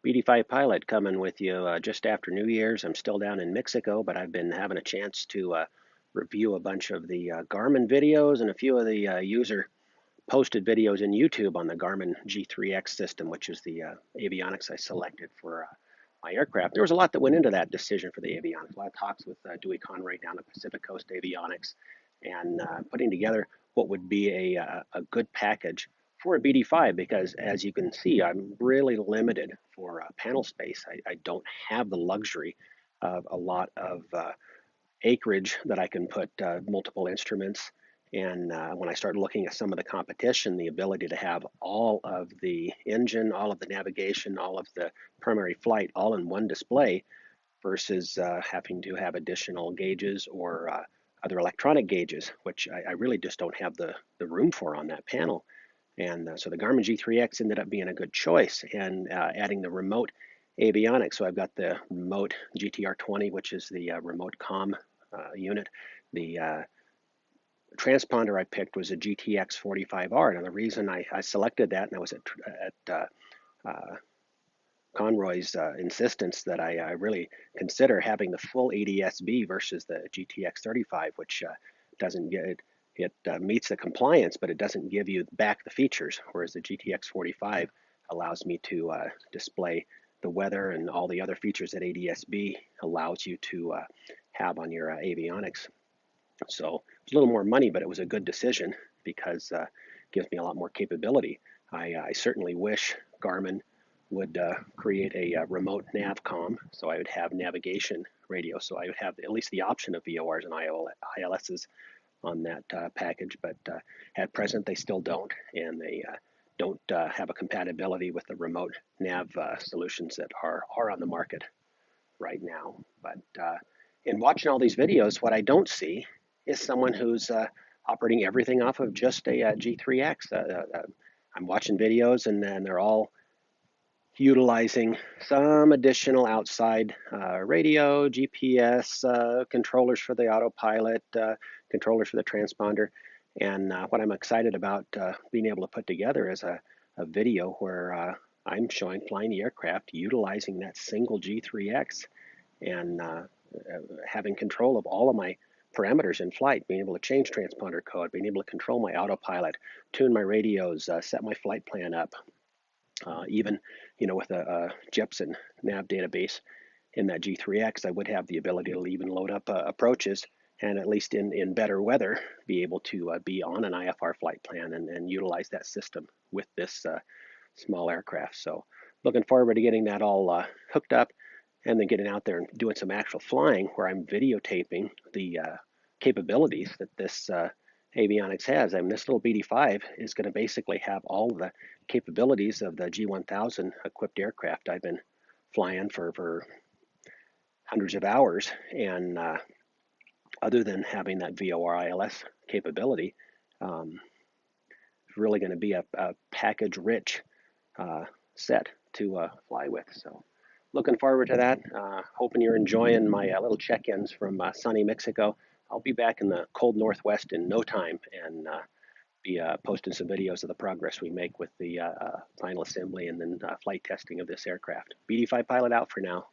BD5 Pilot coming with you just after New Year's. I'm still down in Mexico, but I've been having a chance to review a bunch of the Garmin videos and a few of the user posted videos in YouTube on the Garmin G3X system, which is the avionics I selected for my aircraft. There was a lot that went into that decision for the avionics. A lot of talks with Dewey Conray down at Pacific Coast Avionics and putting together what would be a good package for a BD5 because, as you can see, I'm really limited for panel space. I don't have the luxury of a lot of acreage that I can put multiple instruments. And when I started looking at some of the competition, the ability to have all of the engine, all of the navigation, all of the primary flight all in one display versus having to have additional gauges or other electronic gauges, which I really just don't have the room for on that panel. And so the Garmin G3X ended up being a good choice and adding the remote avionics. So I've got the remote GTR20, which is the remote comm unit. The transponder I picked was a GTX 45R. Now the reason I selected that, and I was at Conroy's insistence that I really consider having the full ADS-B versus the GTX 35, which doesn't get it meets the compliance, but it doesn't give you back the features, whereas the GTX 45 allows me to display the weather and all the other features that ADS-B allows you to have on your avionics. So it's a little more money, but it was a good decision because it gives me a lot more capability. I certainly wish Garmin would create a remote navcom, so I would have navigation radio, so I would have at least the option of VORs and ILSs on that package, but at present they still don't, and they don't have a compatibility with the remote nav solutions that are on the market right now. But in watching all these videos, what I don't see is someone who's operating everything off of just a G3X. I'm watching videos and then they're all utilizing some additional outside radio, GPS, controllers for the autopilot, controllers for the transponder. And what I'm excited about being able to put together is a video where I'm showing flying the aircraft utilizing that single G3X and having control of all of my parameters in flight, being able to change transponder code, being able to control my autopilot, tune my radios, set my flight plan up, even with a Jeppesen nav database in that G3X, I would have the ability to even load up approaches and at least in better weather, be able to be on an IFR flight plan and utilize that system with this small aircraft. So looking forward to getting that all hooked up and then getting out there and doing some actual flying where I'm videotaping the capabilities that this avionics has. I mean, this little BD5 is going to basically have all the capabilities of the G1000 equipped aircraft I've been flying for hundreds of hours. And other than having that VOR ILS capability, it's really going to be a package rich set to fly with. So looking forward to that. Hoping you're enjoying my little check-ins from sunny Mexico. I'll be back in the cold Northwest in no time and be posting some videos of the progress we make with the final assembly and then flight testing of this aircraft. BD5 Pilot out for now.